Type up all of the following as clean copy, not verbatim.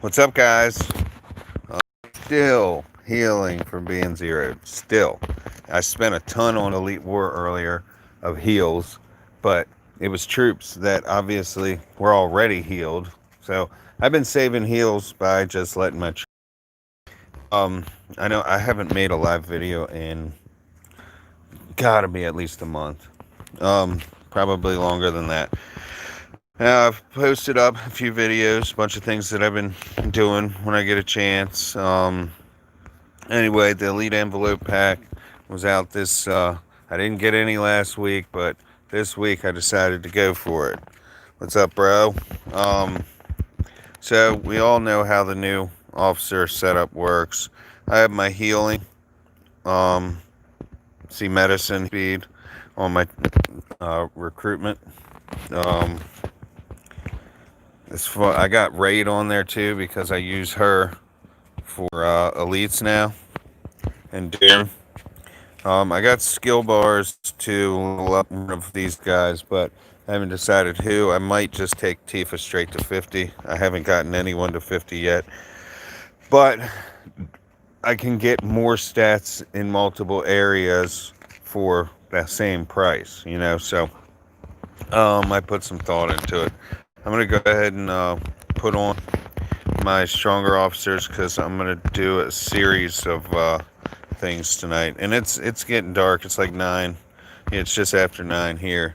What's up, guys? Uh, Still healing from being zeroed. Still. I spent a ton on Elite War earlier of heals, but it was troops that obviously were already healed. So I've been saving heals by just letting my. Um, I know I haven't made a live video in gotta be at least a month. Um, Probably longer than that. I've posted up a few videos, a bunch of things that I've been doing when I get a chance. Anyway, the Elite Envelope Pack was out this. I didn't get any last week, but this week I decided to go for it. What's up, bro? Um, so we all know how the new officer setup works. I have my healing, um, see medicine speed on my recruitment. Um, I got Raid on there too because I use her for elites now and Doom. I got skill bars to level up one of these guys, but I haven't decided who. I might just take Tifa straight to 50. I haven't gotten anyone to 50 yet, but I can get more stats in multiple areas for the same price, So I put some thought into it. I'm gonna go ahead and put on my stronger officers because I'm gonna do a series of things tonight, and it's getting dark. It's like 9. It's just after 9 here.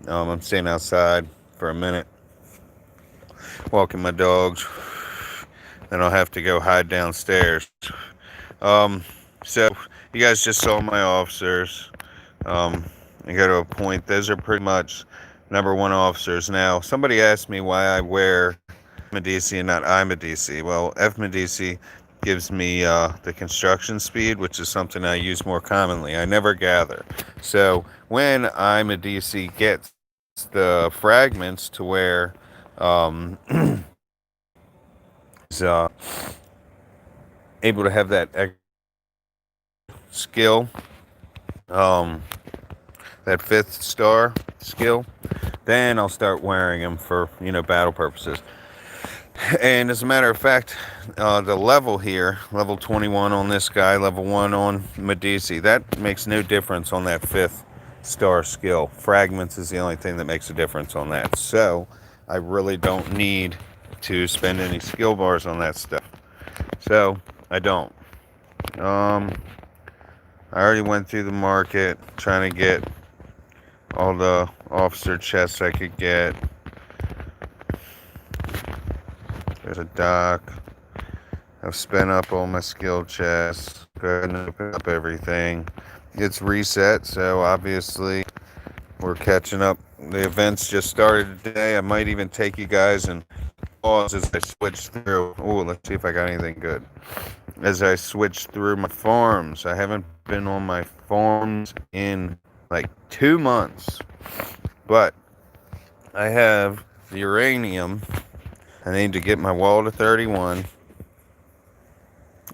I'm staying outside for a minute, walking my dogs. Then I'll have to go hide downstairs. Um, so you guys just saw my officers. Um, I got to a point. Those are pretty much number one officers. Now, somebody asked me why I wear Medici and not I Medici. Well, F Medici gives me the construction speed, which is something I use more commonly. I never gather. So when I Medici gets the fragments to where is able to have that skill, um, that 5th star skill, then I'll start wearing them for battle purposes. And as a matter of fact, the level here, level 21 on this guy, level 1 on Medici, that makes no difference on that 5th star skill. Fragments is the only thing that makes a difference on that. So I really don't need to spend any skill bars on that stuff. So I don't. Um, I already went through the market trying to get all the officer chests I could get. There's a dock. I've spent up all my skill chests. Go ahead and open up everything. It's reset, so obviously we're catching up. The events just started today. I might even take you guys and pause as I switch through. Oh, let's see if I got anything good. As I switch through my farms, I haven't been on my farms in like 2 months, but I have the uranium. I need to get my wall to 31,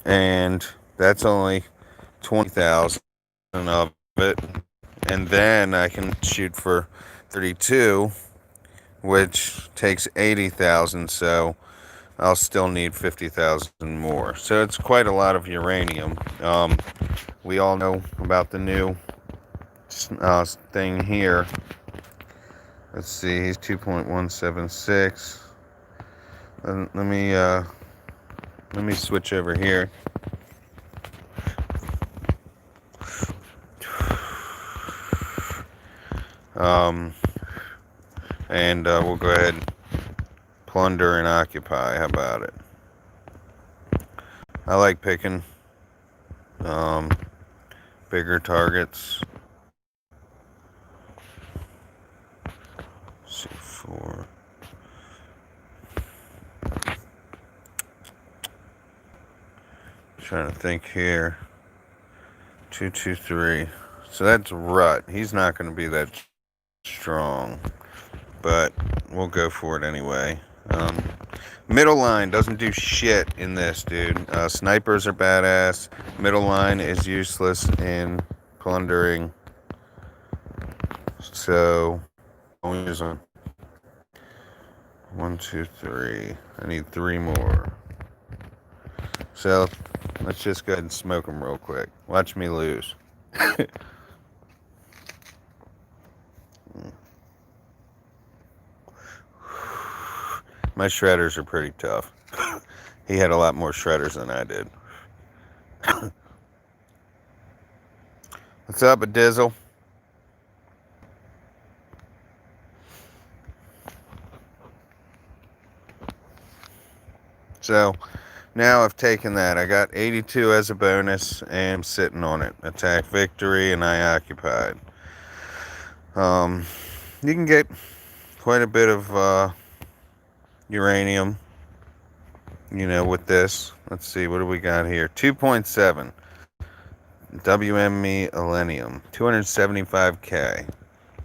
and that's only 20,000 of it, and then I can shoot for 32, which takes 80,000, so I'll still need 50,000 more. So it's quite a lot of uranium. We all know about the new thing here. Let's see, he's 2.176. Let me switch over here. Um, and we'll go ahead and plunder and occupy. How about it? I like picking um, bigger targets. C4. Trying to think here. 223. So that's Rut. He's not going to be that strong, but we'll go for it anyway. Middle line doesn't do shit in this, dude. Snipers are badass. Middle line is useless in plundering. So, I'll use them. 1, 2, 3. I need 3 more. So let's just go ahead and smoke them real quick. Watch me lose. My shredders are pretty tough. He had a lot more shredders than I did. What's up, Adizzle? So now I've taken that. I got 82 as a bonus and I'm sitting on it. Attack victory and I occupied. You can get quite a bit of uranium, with this. Let's see, what do we got here? 2.7 WME Elenium, 275K.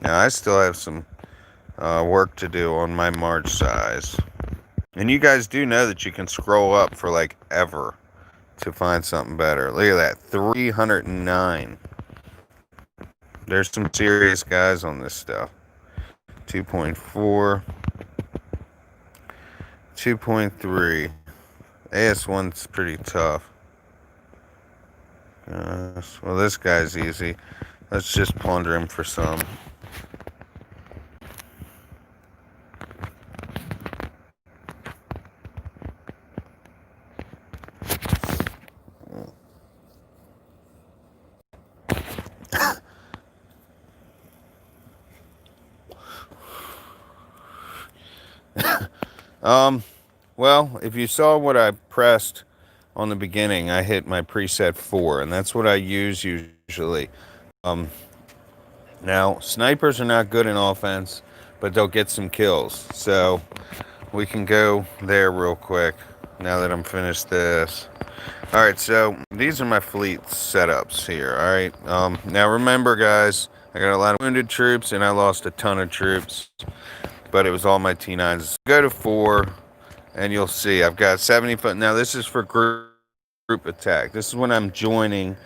Now I still have some work to do on my March size. And you guys do know that you can scroll up for like ever to find something better. Look at that, 309. There's some serious guys on this stuff. 2.4, 2.3. AS1's pretty tough. Well, this guy's easy. Let's just plunder him for some. Well, if you saw what I pressed on the beginning, I hit my preset 4, and that's what I use usually. Now, snipers are not good in offense, but they'll get some kills. So, we can go there real quick now that I'm finished this. Alright, so these are my fleet setups here, alright? Now remember, guys, I got a lot of wounded troops, and I lost a ton of troops, but it was all my T9s. Go to 4. And you'll see I've got 70 foot. Now this is for group attack. This is when I'm joining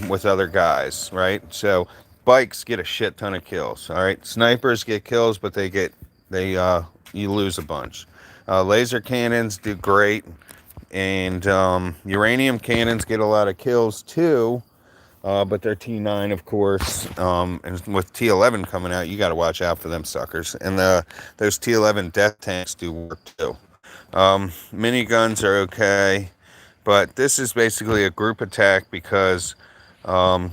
with other guys, right? So bikes get a shit ton of kills. All right, snipers get kills, but you lose a bunch. Laser cannons do great, and uranium cannons get a lot of kills too. But they're T9, of course, and with T11 coming out, you got to watch out for them suckers. And those T11 death tanks do work too. Miniguns are okay, but this is basically a group attack because, so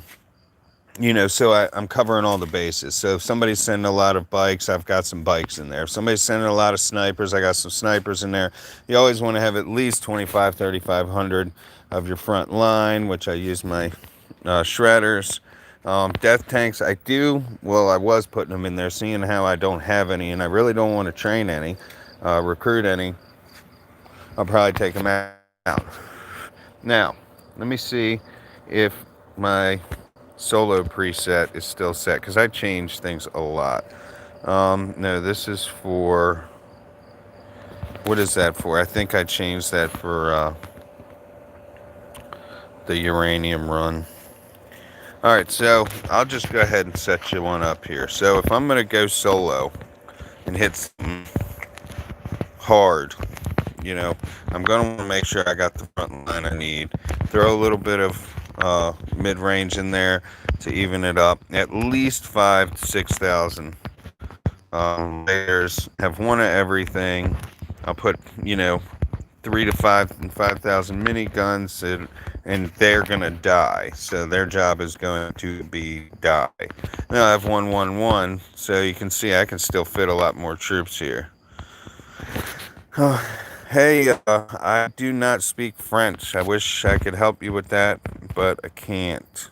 I'm covering all the bases. So if somebody's sending a lot of bikes, I've got some bikes in there. If somebody's sending a lot of snipers, I got some snipers in there. You always want to have at least 3,500 of your front line, which I use my shredders. Death tanks, I was putting them in there, seeing how I don't have any, and I really don't want to train any, recruit any. I'll probably take them out. Now, let me see if my solo preset is still set, because I changed things a lot. No, this is for... What is that for? I think I changed that for the uranium run. Alright, so I'll just go ahead and set you one up here. So if I'm going to go solo and hit some hard... I'm going to want to make sure I got the front line I need. Throw a little bit of mid-range in there to even it up. At least 5,000 to 6,000 layers. Have one of everything. I'll put, 3 to 5,000 miniguns, and they're going to die. So their job is going to be die. Now I have 111, so you can see I can still fit a lot more troops here. Hey, I do not speak French. I wish I could help you with that, but I can't.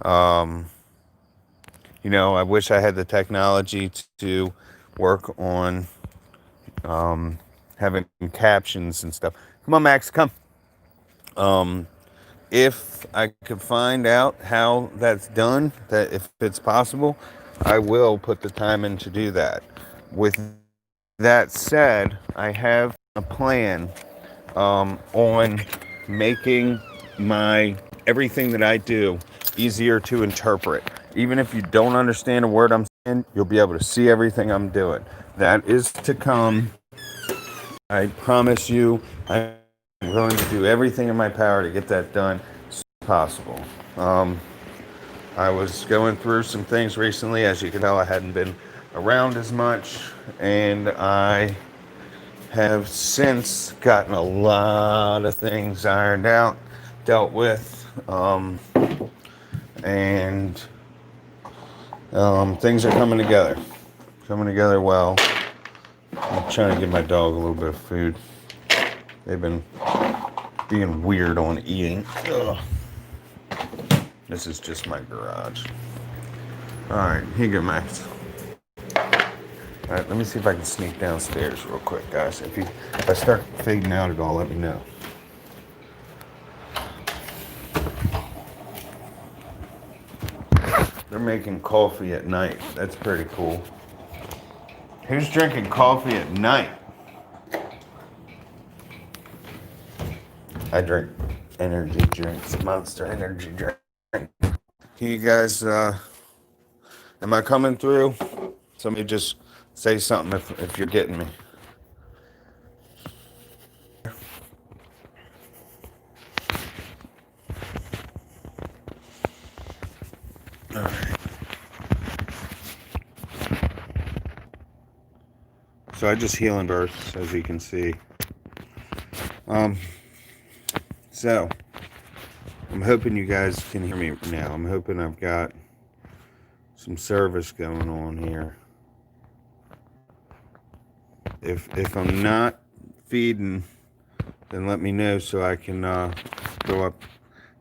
I wish I had the technology to work on having captions and stuff. Come on, Max, come. If I could find out how that's done, that if it's possible, I will put the time in to do that. With that said, I have a plan on making everything that I do easier to interpret. Even if you don't understand a word I'm saying, you'll be able to see everything I'm doing. That is to come I promise you, I'm going to do everything in my power to get that done as soon as possible. Um, I was going through some things recently. As you can tell, I hadn't been around as much, and I have since gotten a lot of things ironed out, dealt with, and things are coming together well. I'm trying to give my dog a little bit of food. They've been being weird on eating. Ugh. This is just my garage. Alright, here you go, Max. Alright, let me see if I can sneak downstairs real quick, guys. If I start fading out at all, let me know. They're making coffee at night. That's pretty cool. Who's drinking coffee at night? I drink energy drinks, Monster energy drink. Can you guys, am I coming through? Somebody just say something if you're getting me. All right. So I just heal in bursts, as you can see. So I'm hoping you guys can hear me now. I'm hoping I've got some service going on here. If I'm not feeding, then let me know so I can go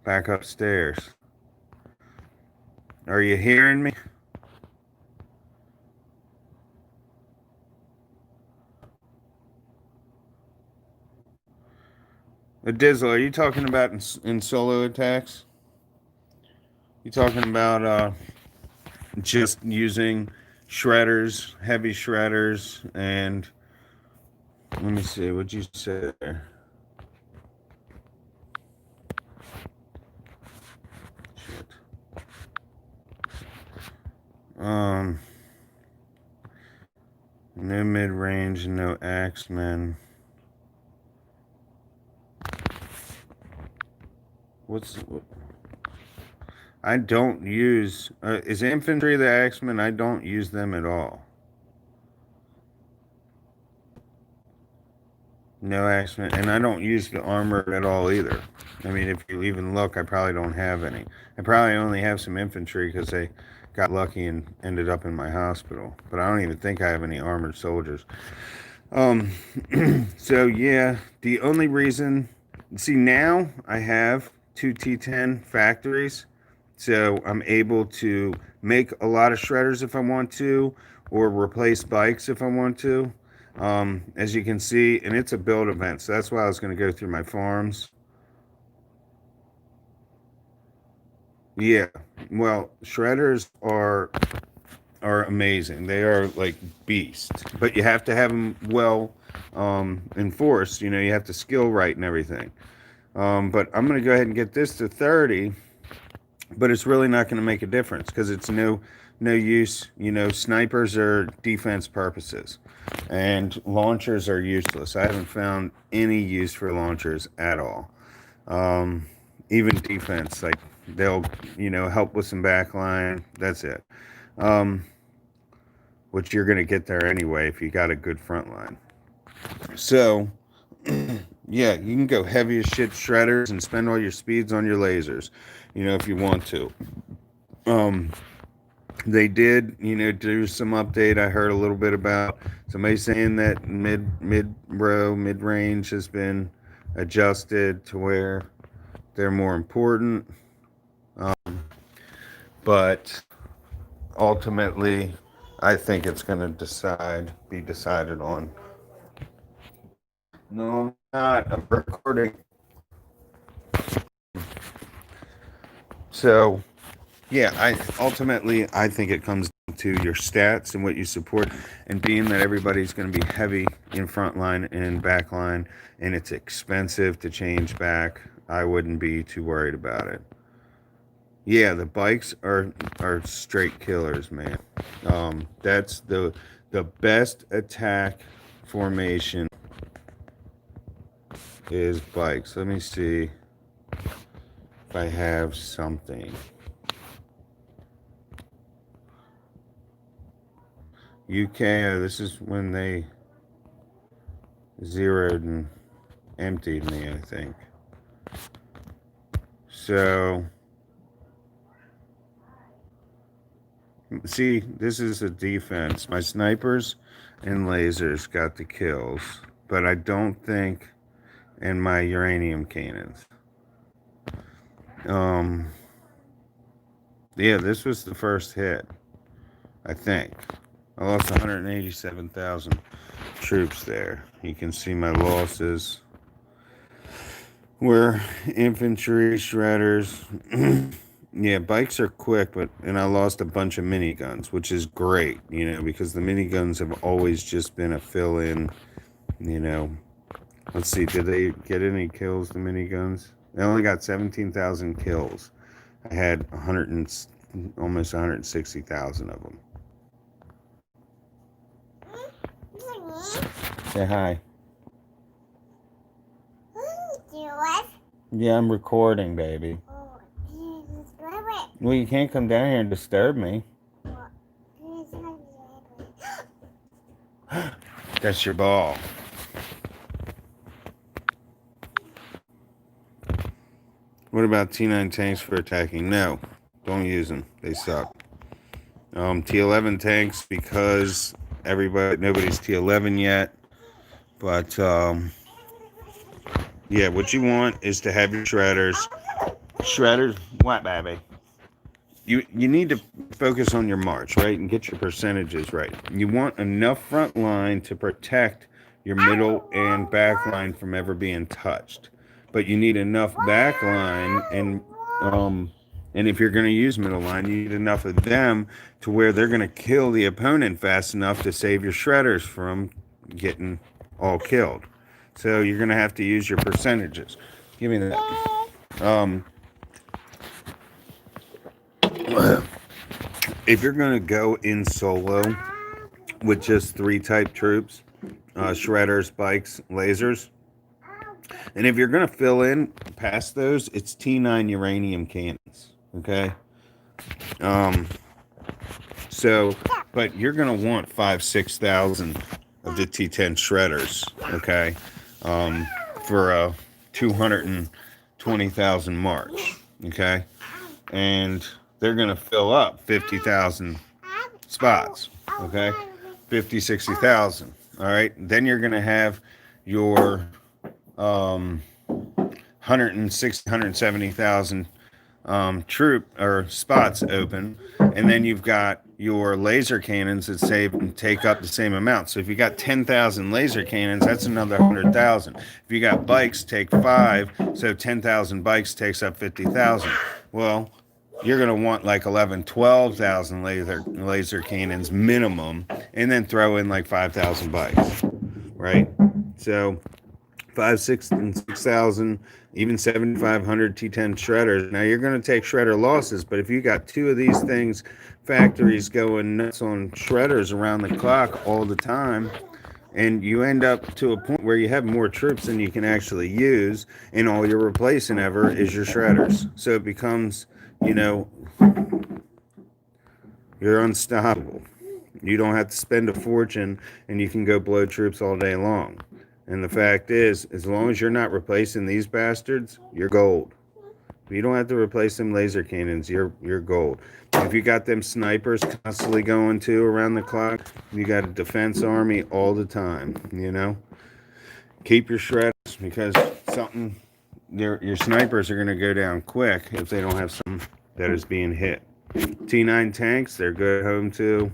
back upstairs. Are you hearing me? Dizzle, are you talking about in solo attacks? You talking about just using shredders, heavy shredders, and let me see, what'd you say there? Shit. No mid-range, no axemen. I don't use, is infantry the axemen? I don't use them at all. No axemen, and I don't use the armor at all either. I mean, if you even look, I probably don't have any. I probably only have some infantry because they got lucky and ended up in my hospital. But I don't even think I have any armored soldiers. So yeah, the only reason, see, now I have 2 T10 factories, so I'm able to make a lot of shredders if I want to, or replace bikes if I want to. As you can see, and it's a build event, so that's why I was going to go through my farms. Yeah, well, shredders are amazing. They are like beasts, but you have to have them well enforced. You know, you have to skill right and everything. But I'm going to go ahead and get this to 30, but it's really not going to make a difference because it's no use. You know, snipers are defense purposes, and launchers are useless. I haven't found any use for launchers at all. Even defense, like they'll, you know, help with some backline. That's it. Which you're going to get there anyway if you got a good front line. So, yeah, you can go heavy as shit shredders and spend all your speeds on your lasers, you know, if you want to. They did, you know, do some update. I heard a little bit about somebody saying that mid range has been adjusted to where they're more important. But ultimately, I think it's going to be decided on. No, I'm not. I'm recording. So, yeah, I think it comes down to your stats and what you support, and being that everybody's going to be heavy in front line and back line, and it's expensive to change back, I wouldn't be too worried about it. Yeah, the bikes are straight killers, man. That's the best attack formation is bikes. Let me see if I have something. UK, this is when they zeroed and emptied me, I think. So, see, this is a defense. My snipers and lasers got the kills, but I don't think in my uranium cannons. Yeah, this was the first hit, I think. I lost 187,000 troops there. You can see my losses were infantry, shredders. Yeah, bikes are quick, and I lost a bunch of miniguns, which is great, because the miniguns have always just been a fill-in, Let's see, did they get any kills, the miniguns? They only got 17,000 kills. I had almost 160,000 of them. Say hi. Yeah, I'm recording, baby. Well, you can't come down here and disturb me. That's your ball. What about T9 tanks for attacking? No, don't use them. They suck. T11 tanks because nobody's T11 yet. But yeah, what you want is to have your shredders. Shredders, what, baby? You need to focus on your march, right, and get your percentages right. You want enough front line to protect your middle and back line from ever being touched. But you need enough back line, and if you're going to use middle line, you need enough of them to where they're going to kill the opponent fast enough to save your shredders from getting all killed. So you're going to have to use your percentages. Give me that. If you're going to go in solo with just 3 type troops, shredders, bikes, lasers, and if you're going to fill in past those, it's T9 uranium cannons, okay? But you're going to want 5,000-6,000 of the T10 shredders, okay, for a 220,000 march, okay? And they're going to fill up 50,000 spots, okay? 50, 60,000, all right? Then you're going to have your 160, 170,000 troop or spots open, and then you've got your laser cannons that save and take up the same amount. So if you got 10,000 laser cannons, that's another 100,000. If you got bikes, take 5, so 10,000 bikes takes up 50,000. Well, you're going to want like 11, 12,000 laser cannons minimum, and then throw in like 5,000 bikes, right? So 5, 6, and 6,000, even 7,500 T10 shredders. Now you're going to take shredder losses, but if you got 2 of these things, factories going nuts on shredders around the clock all the time, and you end up to a point where you have more troops than you can actually use, and all you're replacing ever is your shredders. So it becomes, you're unstoppable. You don't have to spend a fortune, and you can go blow troops all day long. And the fact is, as long as you're not replacing these bastards, you're gold. You don't have to replace them laser cannons. You're gold. If you got them snipers constantly going to around the clock, you got a defense army all the time. Keep your shredders, because your snipers are going to go down quick if they don't have something that is being hit. T9 tanks, they're good home too.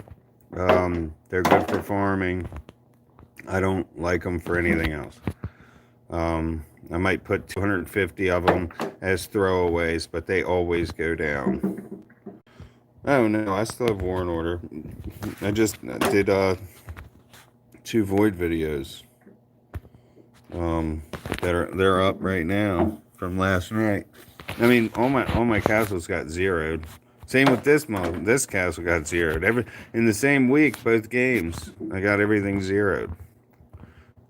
They're good for farming. I don't like them for anything else. I might put 250 of them as throwaways, but they always go down. Oh no, I still have War and Order. I just did 2 Void videos. They're up right now from last night. I mean, all my castles got zeroed. Same with this castle got zeroed. In the same week, both games, I got everything zeroed.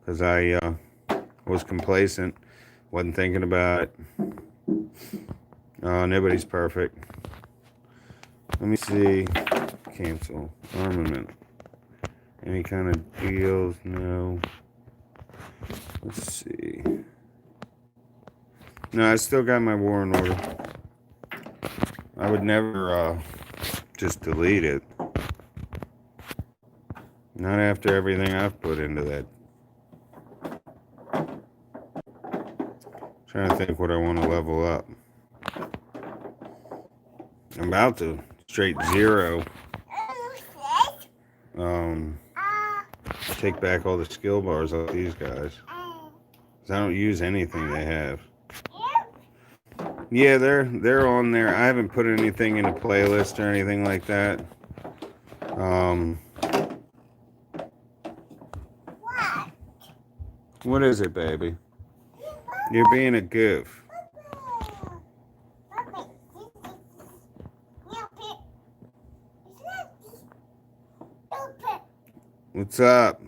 Because was complacent. Wasn't thinking about it. Nobody's perfect. Let me see. Cancel. Armament. Any kind of deals? No. Let's see. No, I still got my war in order. I would never just delete it. Not after everything I've put into that. Trying to think what I want to level up. I'm about to straight zero. Take back all the skill bars off these guys. 'Cause I don't use anything they have. Yeah, they're on there. I haven't put anything in a playlist or anything like that. What is it, baby? You're being a goof. What's up?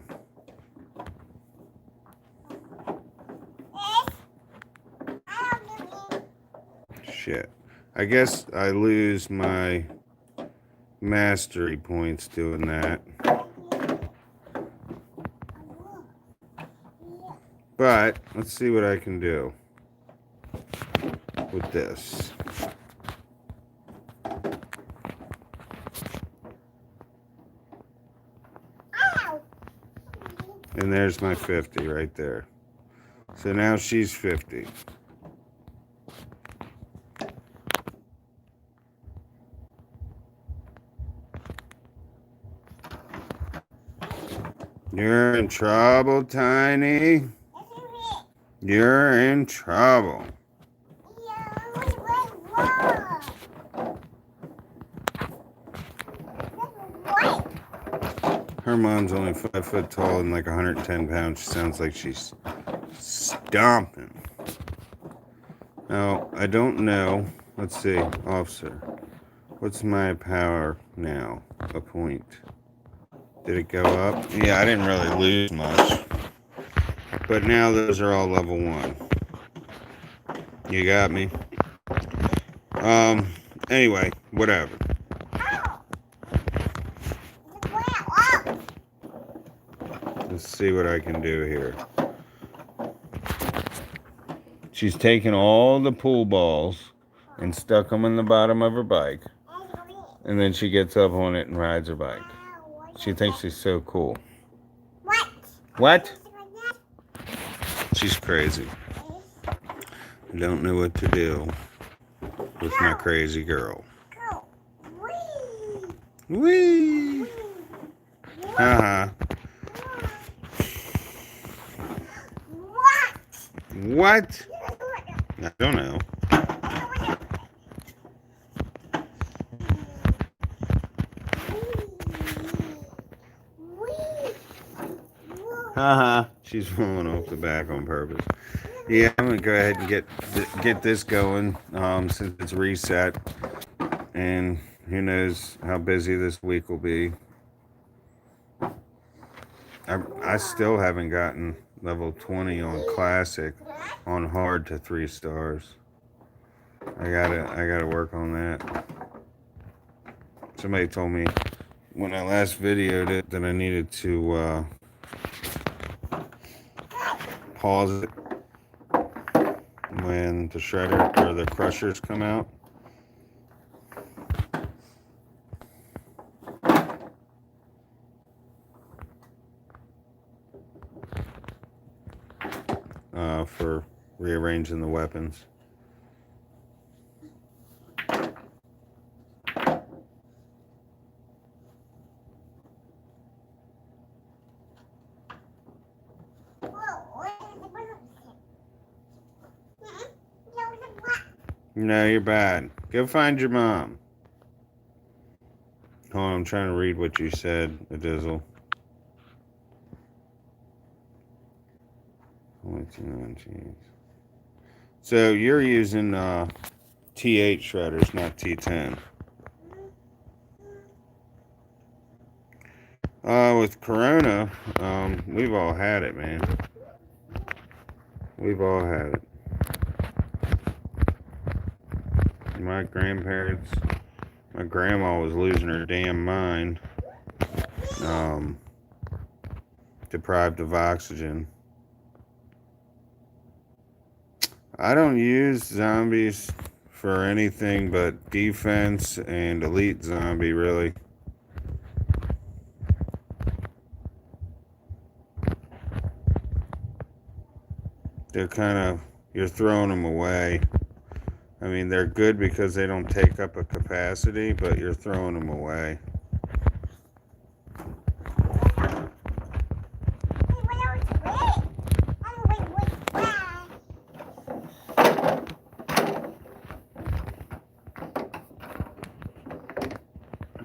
Shit. I guess I lose my mastery points doing that. But let's see what I can do with this. And there's my 50 right there. So now she's 50. You're in trouble, Tiny. You're in trouble. Her mom's only 5 foot tall and like 110 pounds. She sounds like she's stomping. Now, I don't know. Let's see. Officer. What's my power now? A point. Did it go up? Yeah, I didn't really lose much. But now those are all level 1. You got me? Anyway, whatever. Let's see what I can do here. She's taken all the pool balls and stuck them in the bottom of her bike. And then she gets up on it and rides her bike. She thinks she's so cool. What? She's crazy. I don't know what to do with my crazy girl. Whee! Uh-huh. What? I don't know. Haha. She's falling off the back on purpose. Yeah, I'm gonna go ahead and get this going since it's reset, and who knows how busy this week will be. I still haven't gotten level 20 on classic, on hard to 3 stars. I gotta work on that. Somebody told me when I last videoed it that I needed to pause it when the shredder or the crushers come out. For rearranging the weapons. No, you're bad. Go find your mom. Hold on, I'm trying to read what you said, Adizzle. So you're using T8 shredders, not T10. With Corona, we've all had it, man. We've all had it. My grandparents, my grandma was losing her damn mind, um, deprived of oxygen. I don't use zombies for anything but defense and elite zombie, really. They're kind of, you're throwing them away. I mean, they're good because they don't take up a capacity, but you're throwing them away.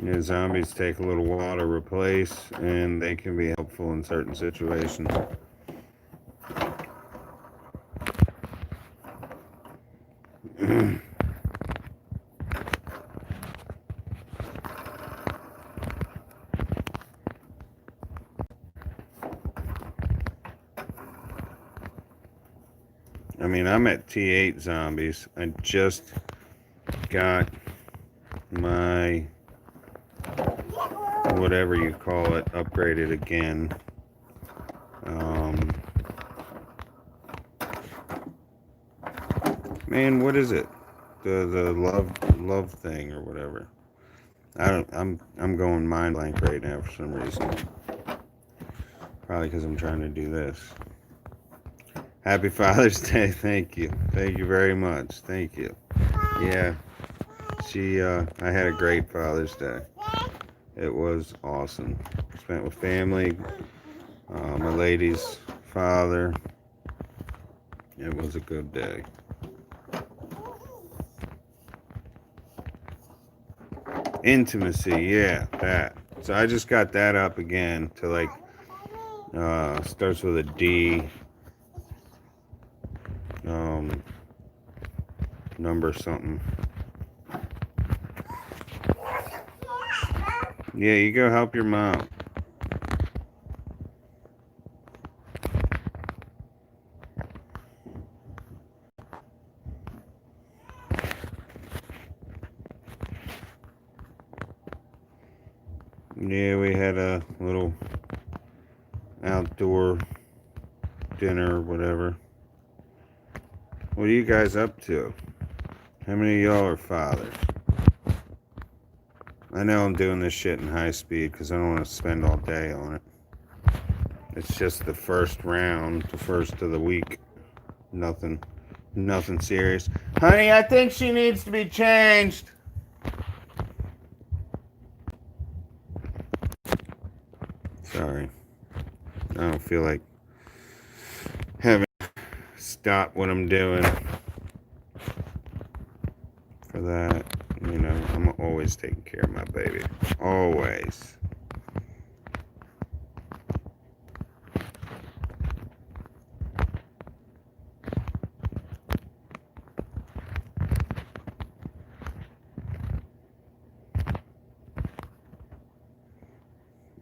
Yeah, zombies take a little while to replace, and they can be helpful in certain situations. I mean, I'm at T8 zombies. I just got my, whatever you call it, upgraded again. Man, what is it? The love thing or whatever. I'm going mind blank right now for some reason. Probably because I'm trying to do this. Happy Father's Day. Thank you. Thank you very much. Thank you. Yeah. I had a great Father's Day. It was awesome. Spent with family, my lady's father. It was a good day. Intimacy, yeah, that. So I just got that up again to like, starts with a D. Number something. Yeah, you go help your mom. Yeah, we had a little outdoor dinner or whatever. What are you guys up to? How many of y'all are fathers? I know I'm doing this shit in high speed because I don't want to spend all day on it. It's just the first round, the first of the week. Nothing serious. Honey, I think she needs to be changed. Sorry. I don't feel like having to stop what I'm doing for that. You know, I'm always taking care of my baby. Always.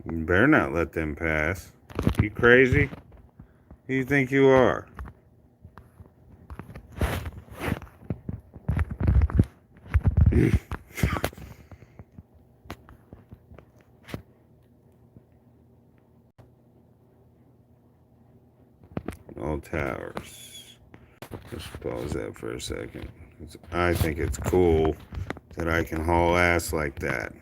You better not let them pass. You crazy? Who do you think you are? All towers. Let's pause that for a second. I think it's cool that I can haul ass like that.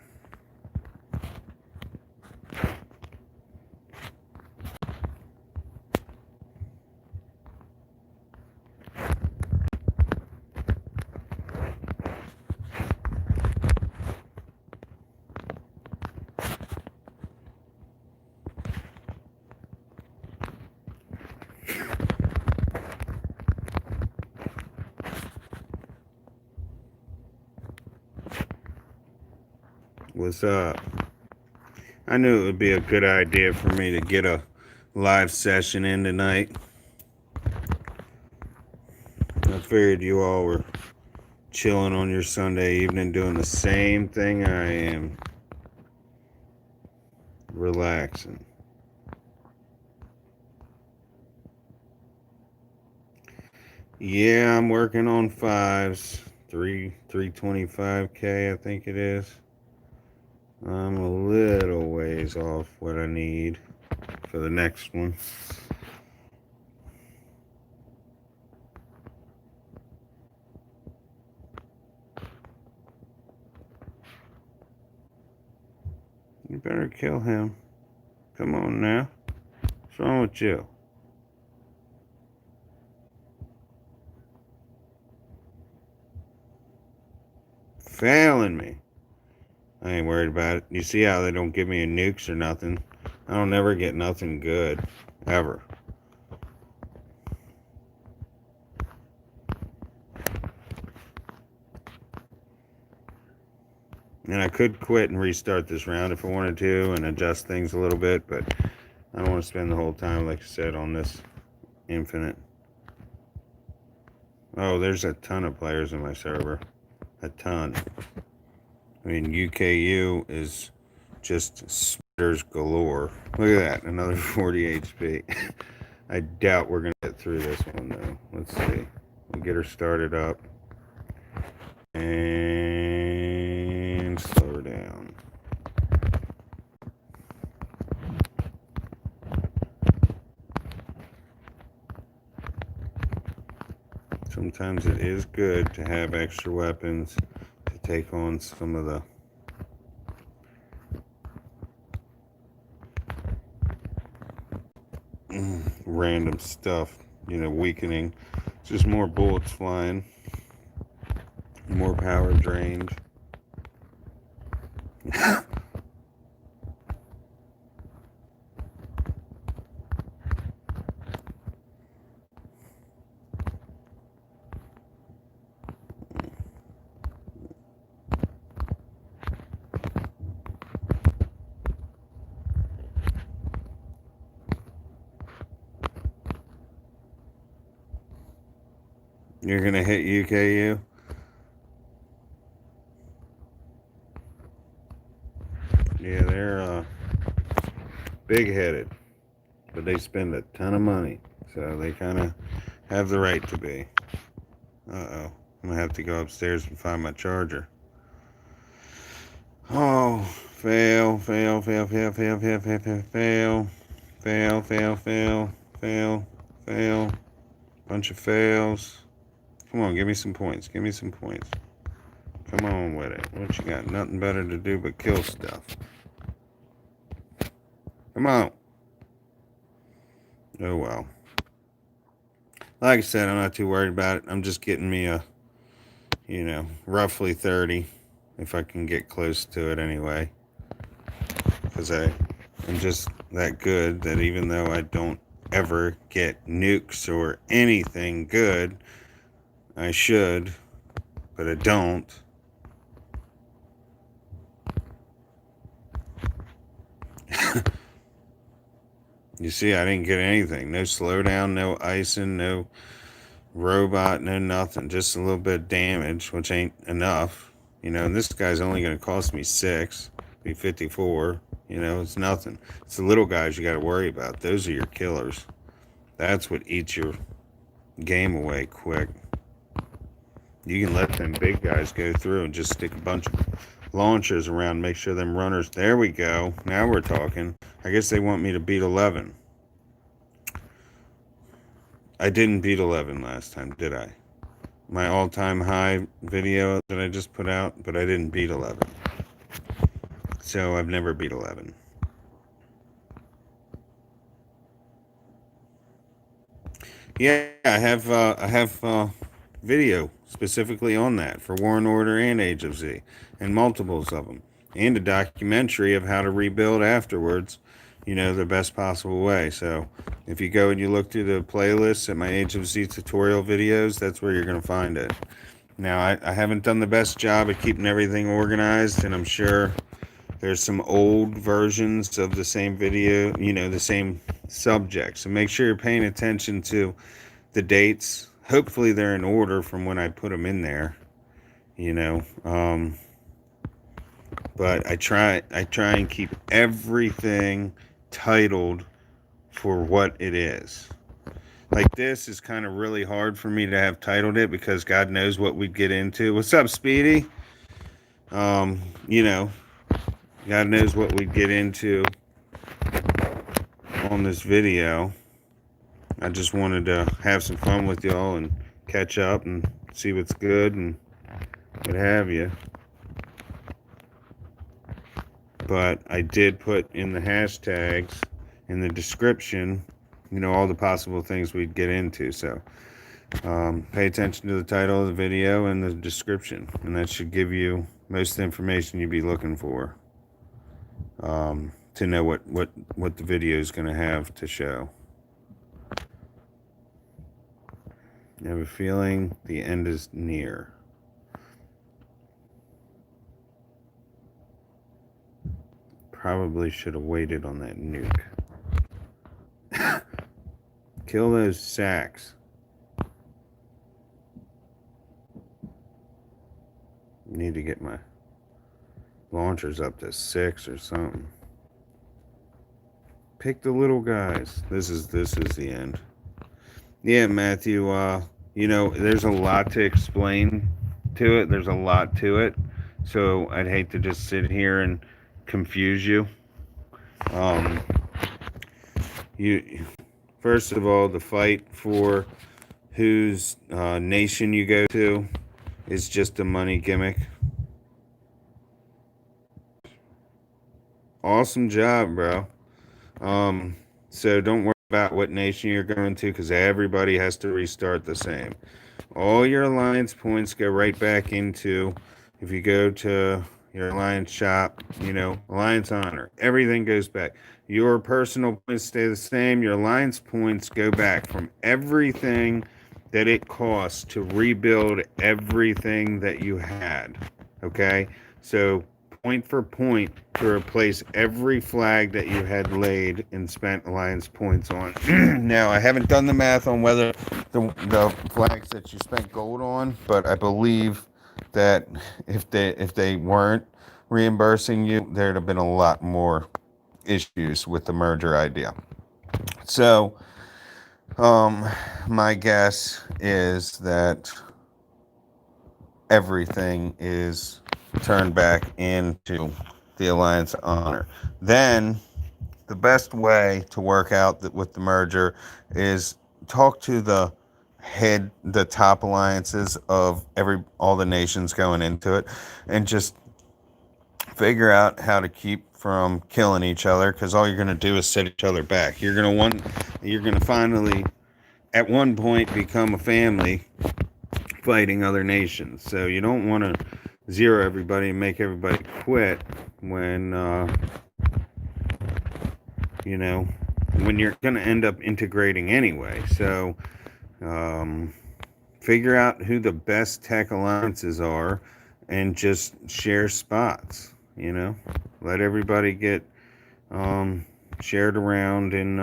What's up? I knew it would be a good idea for me to get a live session in tonight. I figured you all were chilling on your Sunday evening doing the same thing I am. Relaxing. Yeah, I'm working on 5s. 325K, I think it is. I'm a little ways off what I need for the next one. You better kill him. Come on now. What's wrong with you? Failing me. I ain't worried about it. You see how they don't give me a nukes or nothing? I don't ever get nothing good. Ever. And I could quit and restart this round if I wanted to and adjust things a little bit, but I don't want to spend the whole time, like I said, on this infinite. Oh, there's a ton of players in my server. A ton. I mean, UKU is just spitters galore. Look at that, another 40 HP. I doubt we're going to get through this one, though. Let's see. We'll get her started up. And slow her down. Sometimes it is good to have extra weapons to take on some of the random stuff, weakening. Just more bullets flying, more power drained. You're gonna hit UKU? Yeah, they're big-headed, but they spend a ton of money, so they kind of have the right to be. Uh-oh. I'm gonna have to go upstairs and find my charger. Oh, fail, fail, fail, fail, fail, fail, fail, fail, fail, fail, fail, fail, fail, fail. Bunch of fails. Come on, give me some points. Give me some points. Come on with it. What you got? Nothing better to do but kill stuff. Come on. Oh well. Like I said, I'm not too worried about it. I'm just getting me a, roughly 30, if I can get close to it anyway. Because I'm just that good that even though I don't ever get nukes or anything good, I should, but I don't. You see, I didn't get anything. No slowdown, no icing, no robot, no nothing. Just a little bit of damage, which ain't enough. And this guy's only going to cost me 6, be 54. It's nothing. It's the little guys you got to worry about. Those are your killers. That's what eats your game away quick. You can let them big guys go through and just stick a bunch of launchers around, make sure them runners. There we go. Now we're talking. I guess they want me to beat 11. I didn't beat 11 last time, did I? My all-time high video that I just put out, but I didn't beat 11. So I've never beat 11. Yeah, I have video specifically on that for War and Order and Age of Z, and multiples of them, and a documentary of how to rebuild afterwards, the best possible way. So if you go and you look through the playlists at my Age of Z tutorial videos, that's where you're going to find it. Now, I haven't done the best job at keeping everything organized, and I'm sure there's some old versions of the same video, the same subject. So make sure you're paying attention to the dates. Hopefully they're in order from when I put them in there, but I try and keep everything titled for what it is. like this is kind of really hard for me to have titled it because God knows what we'd get into. What's up, Speedy? Um, you know, God knows what we'd get into on this video. I just wanted to have some fun with y'all and catch up and see what's good and what have you. But I did put in the hashtags in the description, all the possible things we'd get into. So pay attention to the title of the video and the description, and that should give you most of the information you'd be looking for to know what the video is going to have to show. I have a feeling the end is near. Probably should have waited on that nuke. Kill those sacks. Need to get my launchers up to 6 or something. Pick the little guys. This is the end. Yeah, Matthew, there's a lot to explain to it. There's a lot to it. So I'd hate to just sit here and confuse you. First of all, the fight for whose nation you go to is just a money gimmick. Awesome job, bro. So don't worry about what nation you're going to, because everybody has to restart the same. All your alliance points go right back into, if you go to your alliance shop, alliance honor, everything goes back. Your personal points stay the same. Your alliance points go back from everything that it costs to rebuild everything that you had. Okay? So point for point to replace every flag that you had laid and spent alliance points on. Now, I haven't done the math on whether the flags that you spent gold on, but I believe that if they weren't reimbursing you, there'd have been a lot more issues with the merger idea. So, my guess is that everything is turned back into the alliance honor. Then the best way to work out with the merger is talk to the top alliances of all the nations going into it, and just figure out how to keep from killing each other, because all you're going to do is set each other back. You're going to finally at one point become a family fighting other nations. So you don't want to zero everybody and make everybody quit when when you're going to end up integrating anyway. So figure out who the best tech alliances are and just share spots. Let everybody get shared around in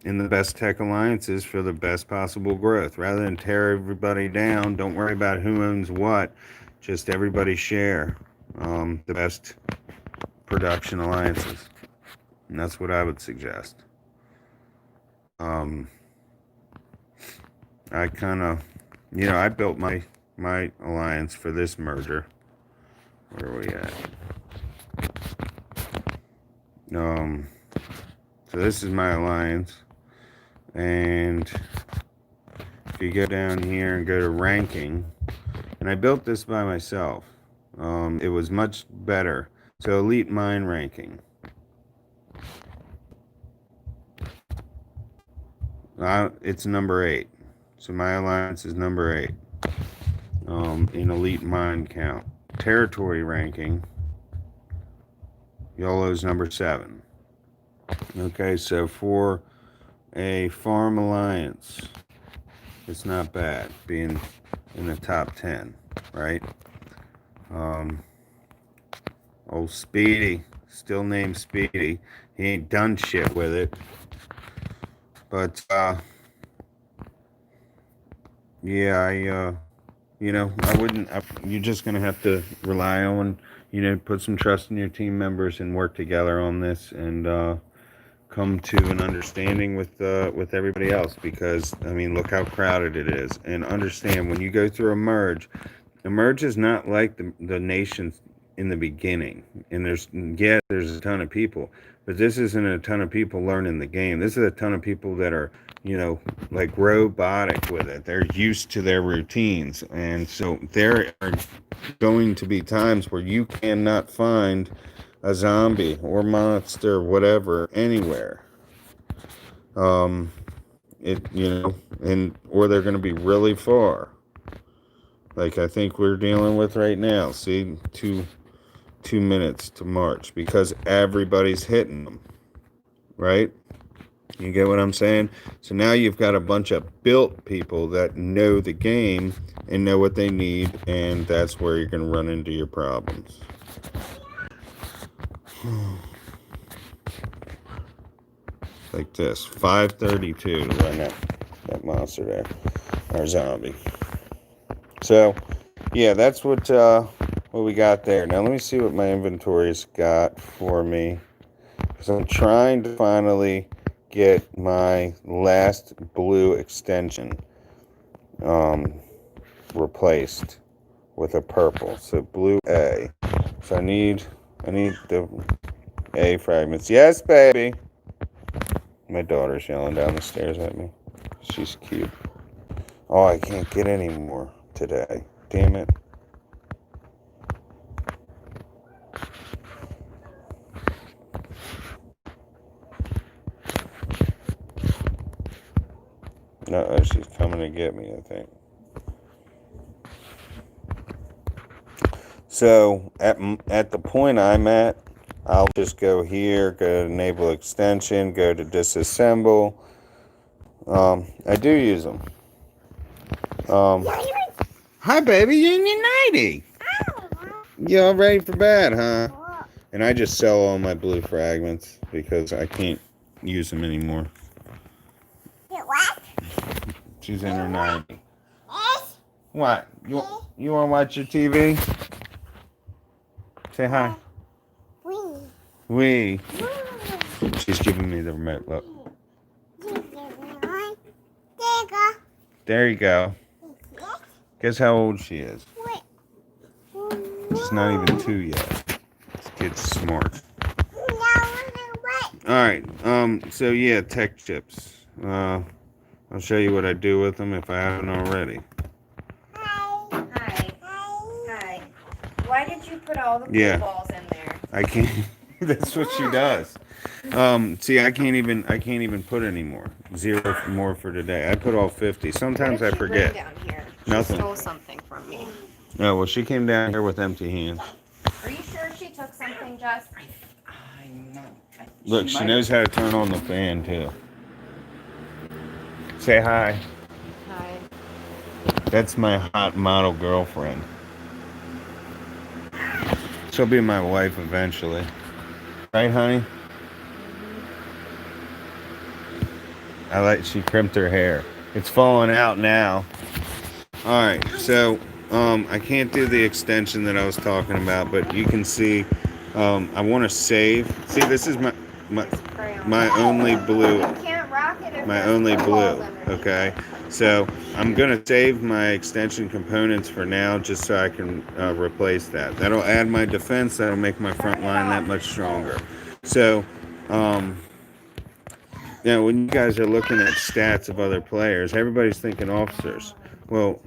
the best tech alliances for the best possible growth. Rather than tear everybody down, don't worry about who owns what. Just everybody share the best production alliances. And that's what I would suggest. I kind of, I built my alliance for this merger. Where are we at? So this is my alliance. And if you go down here and go to ranking, and I built this by myself, it was much better. So elite mine ranking. It's number 8. So my alliance is number 8 in elite mine count. Territory ranking, YOLO's number 7. Okay, so for a farm alliance, it's not bad being in the top 10, right? Old Speedy, still named Speedy. He ain't done shit with it. But, yeah, I wouldn't, you're just going to have to rely on, put some trust in your team members and work together on this, and come to an understanding with everybody else, because I mean, look how crowded it is, and understand when you go through a merge is not like the nations in the beginning. And there's a ton of people, but this isn't a ton of people learning the game. This is a ton of people that are, like robotic with it. They're used to their routines, and so there are going to be times where you cannot find a zombie or monster, whatever, anywhere. Or they're going to be really far. Like I think we're dealing with right now. See, 2 minutes to March, because everybody's hitting them, right? You get what I'm saying? So now you've got a bunch of built people that know the game and know what they need, and that's where you're going to run into your problems. Like this, 532 to run that monster there, or zombie. So, yeah, that's what we got there. Now let me see what my inventory's got for me, because I'm trying to finally get my last blue extension replaced with a purple. So blue A. So I need the A fragments. Yes, baby. My daughter's yelling down the stairs at me. She's cute. Oh, I can't get any more today. Damn it. No, she's coming to get me, I think. So at the point I'm at, I'll just go here, go to enable extension, go to disassemble. I do use them. Hi, baby, you in your nightie. You all ready for bed, huh? And I just sell all my blue fragments because I can't use them anymore. What? She's in her nightie. What? You want to watch your TV? Say hi. We. She's giving me the remote. Look. There you go. Guess how old she is? She's not even 2 yet. This kid's smart. Alright, so yeah, tech chips. I'll show you what I do with them if I haven't already. Hi. Why did you put all the blue balls in there? I can't. That's what she does. See, I can't even put any more. 0 more for today. I put all 50. Sometimes I forget. Down here? Nothing. She stole something from me. Oh, well, she came down here with empty hands. Are you sure she took something, Jess? I'm not. Look, she knows how to turn on the fan, too. Say hi. Hi. That's my hot model girlfriend. She'll be my wife eventually. Right, honey? She crimped her hair. It's falling out now. Alright, so I can't do the extension that I was talking about, but you can see I want to save. See, this is my only blue. You can't rock it if My there's only blue blue. balls underneath. Okay, so I'm gonna save my extension components for now, just so I can replace that. That'll add my defense. That'll make my front line that much stronger. So, when you guys are looking at stats of other players, everybody's thinking officers. Well,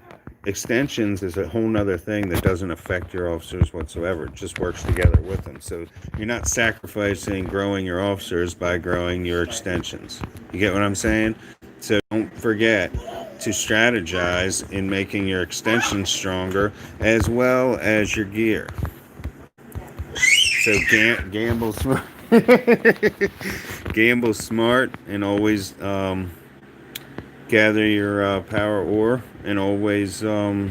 extensions is a whole nother thing that doesn't affect your officers whatsoever. It just works together with them. So you're not sacrificing growing your officers by growing your extensions. You get what I'm saying? So don't forget to strategize in making your extensions stronger as well as your gear. So gamble smart. Gamble smart, and always gather your power ore, and always do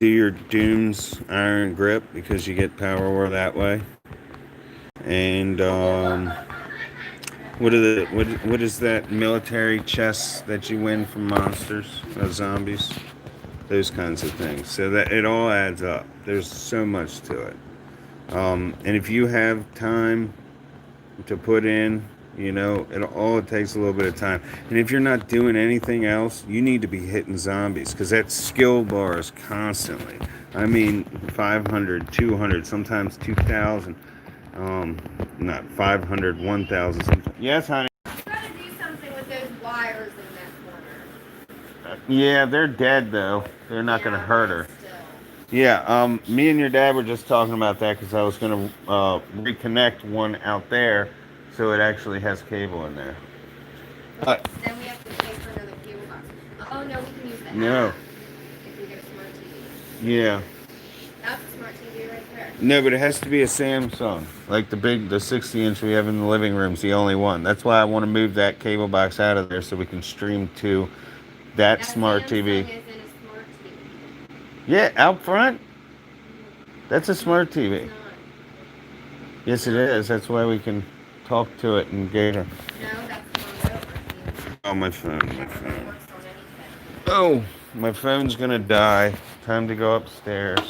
your Doom's iron grip, because you get power ore that way. And what is that military chest that you win from monsters, zombies, those kinds of things. So that it all adds up. There's so much to it. And if you have time to put in. It takes a little bit of time. And if you're not doing anything else, you need to be hitting zombies because that skill bar is constantly. I mean, 500, 200, sometimes 2,000. Not 500, 1,000. Sometimes. Yes, honey. You gotta do something with those wires in that corner. Yeah, they're dead though. They're not gonna hurt her. Still. Yeah, me and your dad were just talking about that because I was gonna reconnect one out there, so it actually has cable in there. Then we have to pay for another cable box. Oh no, we can use the No. app if we get a smart TV. Yeah. That's a smart TV right there. No, but it has to be a Samsung, like the 60-inch we have in the living room is the only one. That's why I want to move that cable box out of there so we can stream to that smart TV. Samsung isn't a smart TV. Yeah, out front. That's a smart TV. It's not. Yes, it is. That's why we can talk to it and get her. No, that's not over. Oh, my phone. It works on anything. Oh, my phone's gonna die. Time to go upstairs.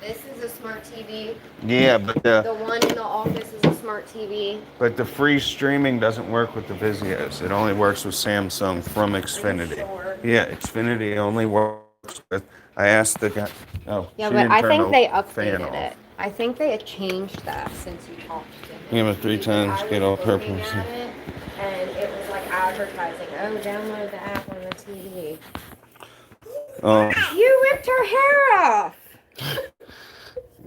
This is a smart TV. Yeah, but The one in the office is a smart TV. the free streaming doesn't work with the Vizios. It only works with Samsung from Xfinity. Sure. Yeah, Xfinity only works with. I asked the guy. Oh, Yeah, she but didn't I turn think the they fan updated off. it. I think they had changed that since you talked to him. Yeah, but 3 times get all purple. Looking at it, and it was like advertising. Oh, download the app on the TV. You ripped her hair off.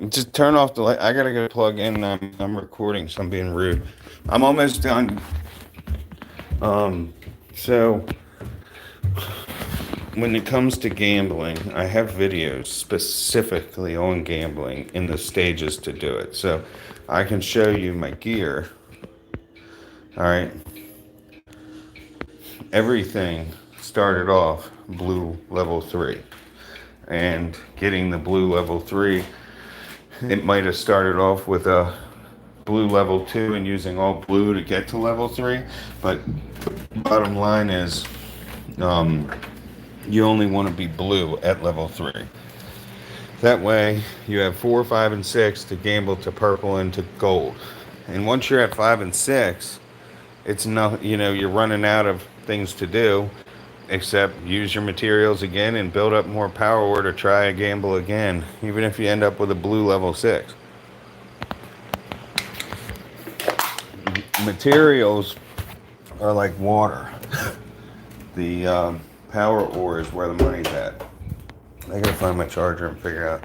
Just turn off the light. I gotta go plug in. I'm recording, so I'm being rude. I'm almost done. So when it comes to gambling, I have videos specifically on gambling in the stages to do it. So I can show you my gear. All right. Everything started off blue level 3. And getting the blue level 3, it might have started off with a blue level 2 and using all blue to get to level 3. But bottom line is, you only want to be blue at level 3. That way, you have 4, 5, and 6 to gamble to purple and to gold. And once you're at 5 and 6, it's not, you're running out of things to do except use your materials again and build up more power or to try a gamble again, even if you end up with a blue level 6. Materials are like water. The power ore is where the money's at. I gotta find my charger and figure out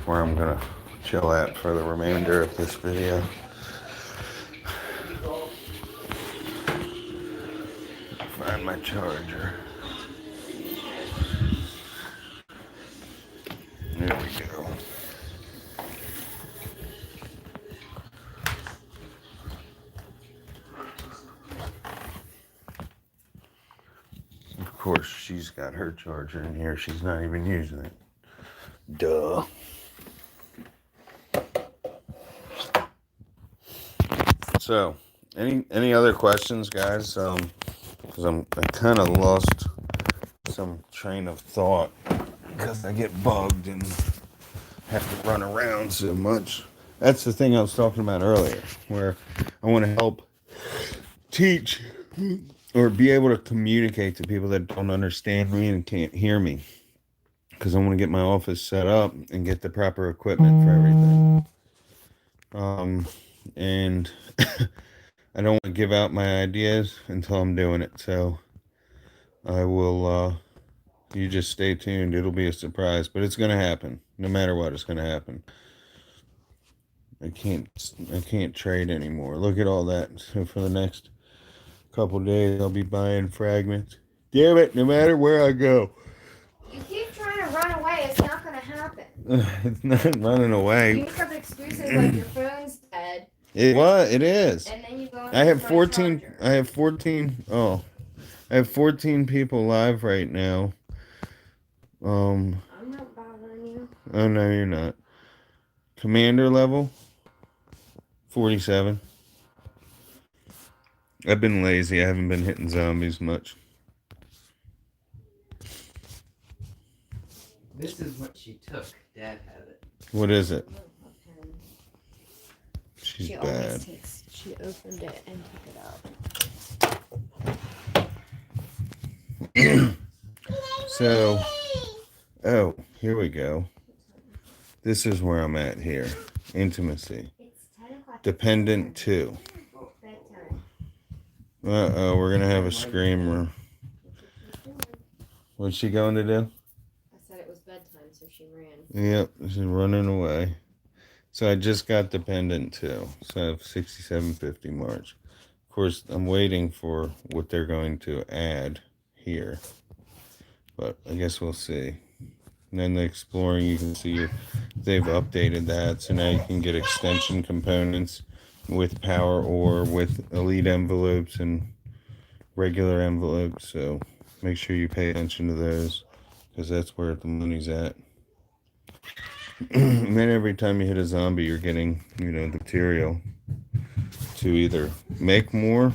where I'm gonna chill at for the remainder of this video. Find my charger. There we go. Of course, she's got her charger in here. She's not even using it. Duh. So, any other questions, guys? Because I kind of lost some train of thought because I get bugged and have to run around so much. That's the thing I was talking about earlier, where I want to help teach or be able to communicate to people that don't understand me and can't hear me, because I want to get my office set up and get the proper equipment for everything. And I don't want to give out my ideas until I'm doing it, so I will, you just stay tuned. It'll be a surprise, but it's going to happen. No matter what, it's going to happen. I can't trade anymore. Look at all that. So for the next couple days, I'll be buying fragments. Damn it, no matter where I go. You keep trying to run away. It's not going to happen. It's not running away. You make up excuses like your phone's dead. It is. And then you go I have my 14. charger. I have 14. Oh, I have 14 people live right now. I'm not bothering you. Oh no, you're not. Commander level 47. I've been lazy. I haven't been hitting zombies much. This is what she took. Dad had it. What is it? Okay. She's She bad. always takes. She opened it and took it out. So, oh, here we go. This is where I'm at here. Intimacy. It's 10 o'clock. Dependent 2. Bedtime. Uh-oh, we're going to have a screamer. What's she going to do? I said it was bedtime, so she ran. Yep, she's running away. So I just got Dependent 2. So I have 6750 March. Of course, I'm waiting for what they're going to add here. But I guess we'll see. And then the Exploring, you can see they've updated that. So now you can get extension components with power or with Elite envelopes and regular envelopes. So make sure you pay attention to those, because that's where the money's at. And then every time you hit a zombie, you're getting, the material to either make more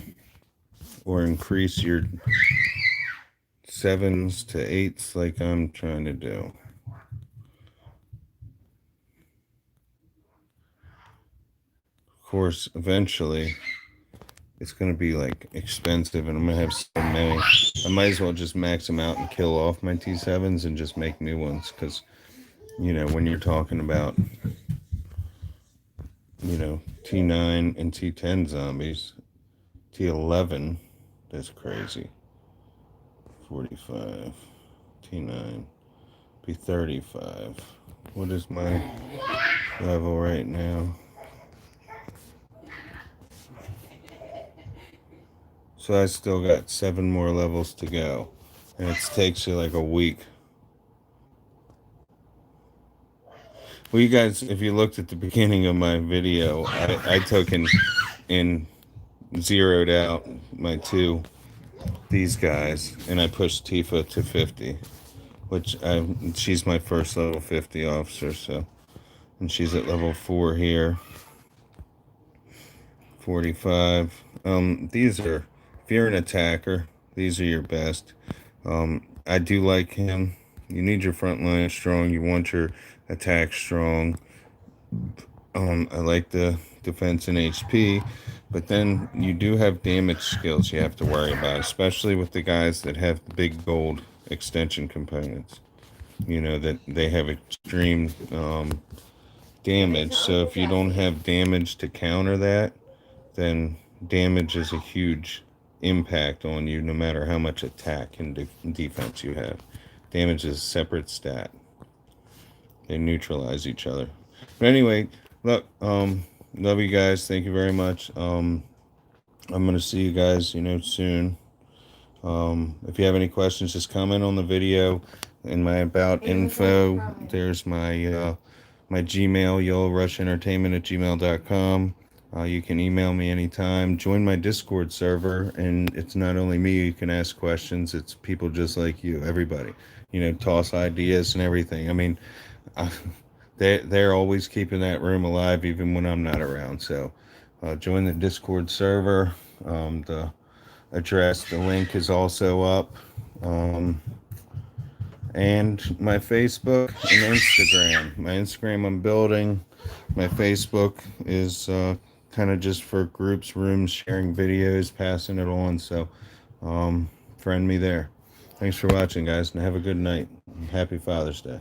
or increase your 7s to 8s like I'm trying to do. Of course, eventually it's going to be like expensive, and I'm going to have so many. I might as well just max them out and kill off my T7s and just make new ones, because when you're talking about T9 and T10 zombies, T11, that's crazy. 45, T9, be 35. What is my level right now? So I still got 7 more levels to go, and it takes you like a week. Well, you guys, if you looked at the beginning of my video, I took and zeroed out my these guys, and I pushed Tifa to 50, which she's my first level 50 officer, so, and she's at level 4 here. 45. These are, if you're an attacker, these are your best. I do like him. You need your front line strong. You want your attack strong. I like the defense and HP, but then you do have damage skills you have to worry about, especially with the guys that have big gold extension components. That they have extreme damage. So if you don't have damage to counter that, then damage is a huge impact on you, no matter how much attack and defense you have. Damage is a separate stat. They neutralize each other. But anyway, look, love you guys. Thank you very much. I'm going to see you guys, soon. If you have any questions, just comment on the video. In my about info, there's my my Gmail, YellowRushEntertainment@gmail.com. You can email me anytime. Join my Discord server, and it's not only me you can ask questions. It's people just like you, everybody. Toss ideas and everything. I mean, they're always keeping that room alive, even when I'm not around. So join the Discord server. The address, the link is also up. And my Facebook and Instagram. My Instagram I'm building. My Facebook is kind of just for groups, rooms, sharing videos, passing it on. So friend me there. Thanks for watching, guys, and have a good night. Happy Father's Day.